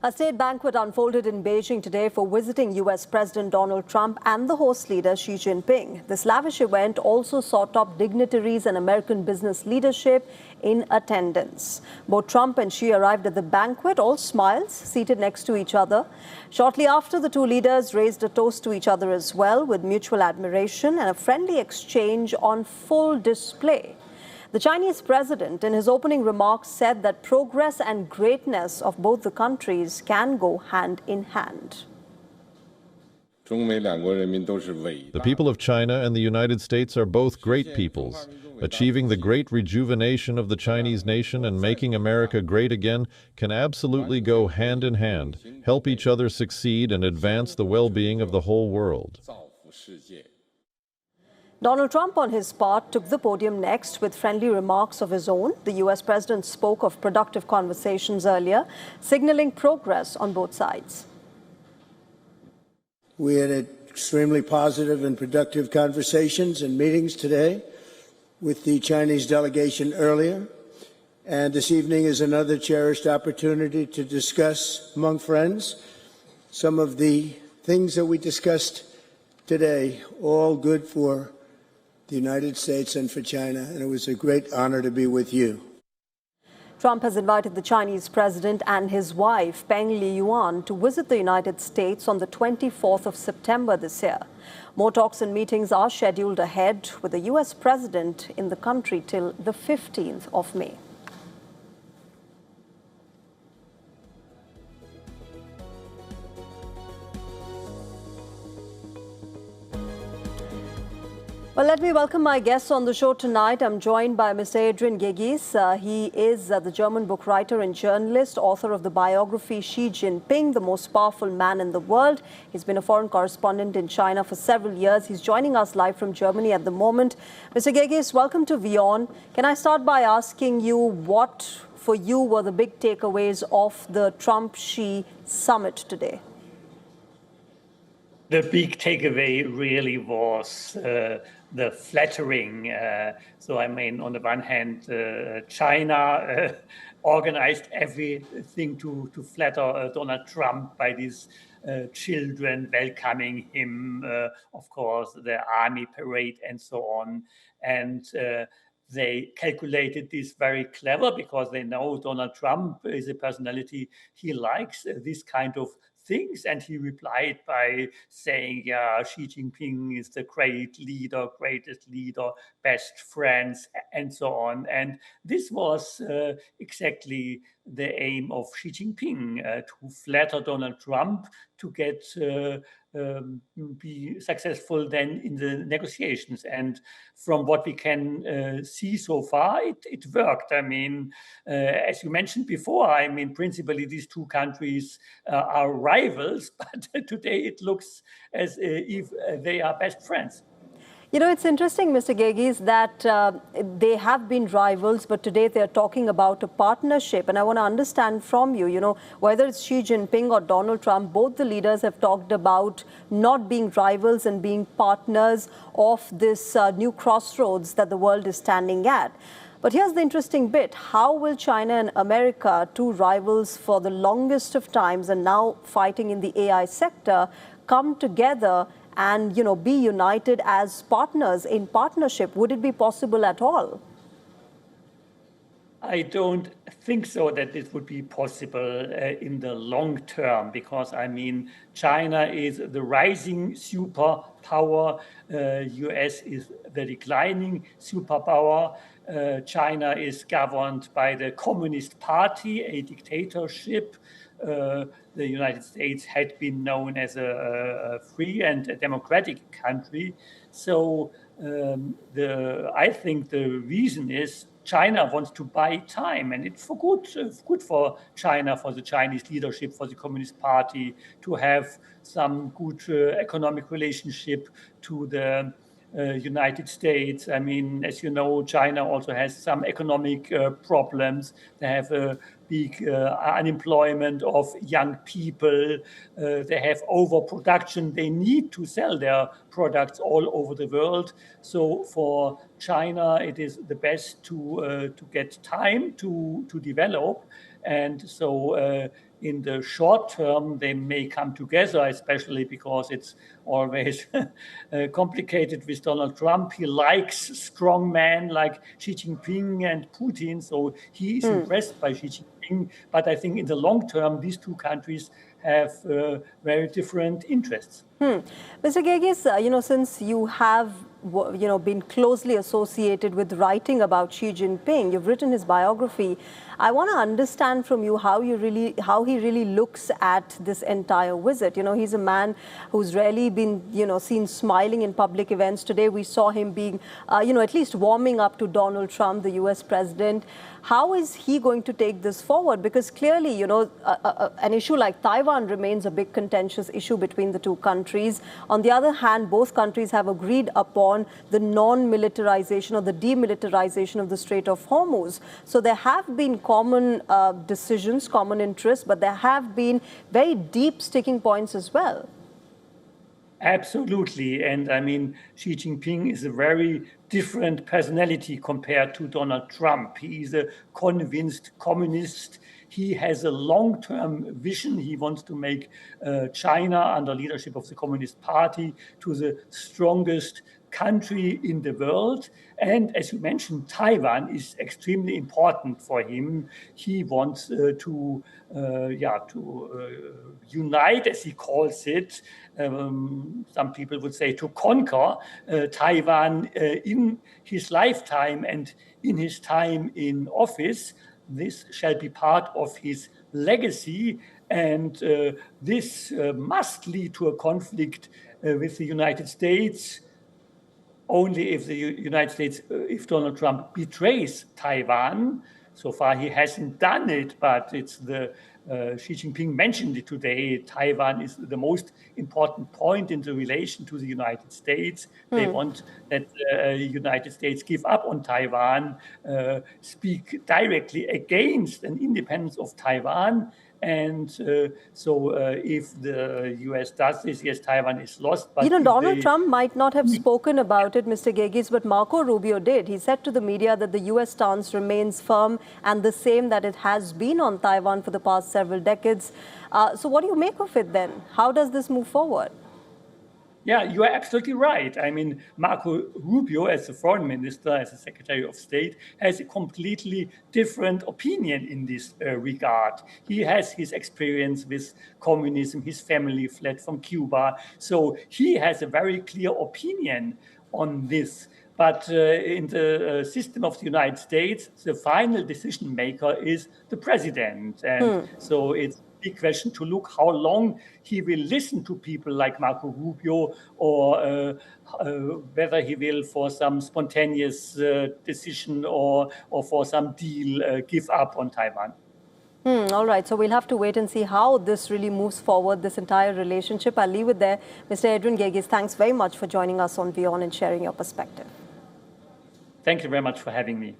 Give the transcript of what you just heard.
A state banquet unfolded in Beijing today for visiting U.S. President Donald Trump and the host leader Xi Jinping. This lavish event also saw top dignitaries and American business leadership in attendance. Both Trump and Xi arrived at the banquet, all smiles, seated next to each other. Shortly after, the two leaders raised a toast to each other as well, with mutual admiration and a friendly exchange on full display. The Chinese president, in his opening remarks, said that progress and greatness of both the countries can go hand in hand. The people of China and the United States are both great peoples. Achieving the great rejuvenation of the Chinese nation and making America great again can absolutely go hand in hand, help each other succeed, and advance the well-being of the whole world. Donald Trump, on his part, took the podium next with friendly remarks of his own. The U.S. president spoke of productive conversations earlier, signaling progress on both sides. We had extremely positive and productive conversations and meetings today with the Chinese delegation earlier. And this evening is another cherished opportunity to discuss among friends some of the things that we discussed today, all good for the United States and for China, and it was a great honor to be with you. Trump has invited the Chinese president and his wife, Peng Liyuan, to visit the United States on the 24th of September this year. More talks and meetings are scheduled ahead, with the U.S. president in the country till the 15th of May. Well, let me welcome my guests on the show tonight. I'm joined by Mr. Adrian Gegis. He is the German book writer and journalist, author of the biography Xi Jinping, the most powerful man in the world. He's been a foreign correspondent in China for several years. He's joining us live from Germany at the moment. Mr. Gegis, welcome to WION. Can I start by asking you what, for you, were the big takeaways of the Trump-Xi summit today? The big takeaway really was the flattering. So, I mean, on the one hand, China organized everything to flatter Donald Trump by these children welcoming him, of course, the army parade and so on. And they calculated this very clever because they know Donald Trump is a personality. He likes this kind of things, and he replied by saying, yeah, Xi Jinping is the great leader, greatest leader, best friends, and so on. And this was exactly the aim of Xi Jinping, to flatter Donald Trump, to get be successful then in the negotiations. And from what we can see so far, it worked. I mean, as you mentioned before, I mean, principally these two countries are rivals, but today it looks as if they are best friends. You know, it's interesting, Mr. Gegis, that they have been rivals, but today they're talking about a partnership. And I want to understand from you, whether it's Xi Jinping or Donald Trump, both the leaders have talked about not being rivals and being partners of this new crossroads that the world is standing at. But here's the interesting bit. How will China and America, two rivals for the longest of times and now fighting in the AI sector, come together and, be united as partners in partnership? Would it be possible at all? I don't think so that it would be possible in the long term, because, I mean, China is the rising superpower. U.S. is the declining superpower. China is governed by the Communist Party, a dictatorship. The United States had been known as a free and a democratic country. So I think the reason is China wants to buy time, and it's good for China, for the Chinese leadership, for the Communist Party to have some good economic relationship to the United States. I mean, as you know, China also has some economic problems. They have a big unemployment of young people. They have overproduction. They need to sell their products all over the world. So for China, it is the best to get time to develop. And so in the short term, they may come together, especially because it's always complicated with Donald Trump. He likes strong men like Xi Jinping and Putin, so he is impressed by Xi Jinping. But I think in the long term, these two countries have very different interests. Mr. Gegis, since you have been closely associated with writing about Xi Jinping, you've written his biography. I want to understand from you how he really looks at this entire visit. He's a man who's rarely been seen smiling in public events. Today we saw him being at least warming up to Donald Trump, the U.S. president. How is he going to take this forward? Because clearly, an issue like Taiwan remains a big contentious issue between the two countries. On the other hand, both countries have agreed upon the non-militarization or the demilitarization of the Strait of Hormuz. So there have been common decisions, common interests, but there have been very deep sticking points as well. Absolutely. And I mean, Xi Jinping is a very different personality compared to Donald Trump. He is a convinced communist. He has a long-term vision. He wants to make China, under leadership of the Communist Party, to the strongest country in the world. And as you mentioned, Taiwan is extremely important for him. He wants to unite, as he calls it. Some people would say to conquer Taiwan in his lifetime and in his time in office. This shall be part of his legacy, and this must lead to a conflict with the United States. Only if the United States, if Donald Trump betrays Taiwan. So far he hasn't done it, but it's Xi Jinping mentioned it today. Taiwan is the most important point in the relation to the United States. They want that the United States give up on Taiwan, speak directly against an independence of Taiwan. And if the U.S. does this, yes, Taiwan is lost. But Donald Trump might not have spoken about it, Mr. Gegis, but Marco Rubio did. He said to the media that the U.S. stance remains firm and the same that it has been on Taiwan for the past several decades. So what do you make of it then? How does this move forward? Yeah, you are absolutely right. I mean, Marco Rubio, as the foreign minister, as the Secretary of State, has a completely different opinion in this regard. He has his experience with communism. His family fled from Cuba. So he has a very clear opinion on this. But in the system of the United States, the final decision maker is the president. And so it's big question to look how long he will listen to people like Marco Rubio, or whether he will, for some spontaneous decision or for some deal, give up on Taiwan. All right, so we'll have to wait and see how this really moves forward, this entire relationship. I'll leave it there. Mr. Adrian Gegis, thanks very much for joining us on WION and sharing your perspective. Thank you very much for having me.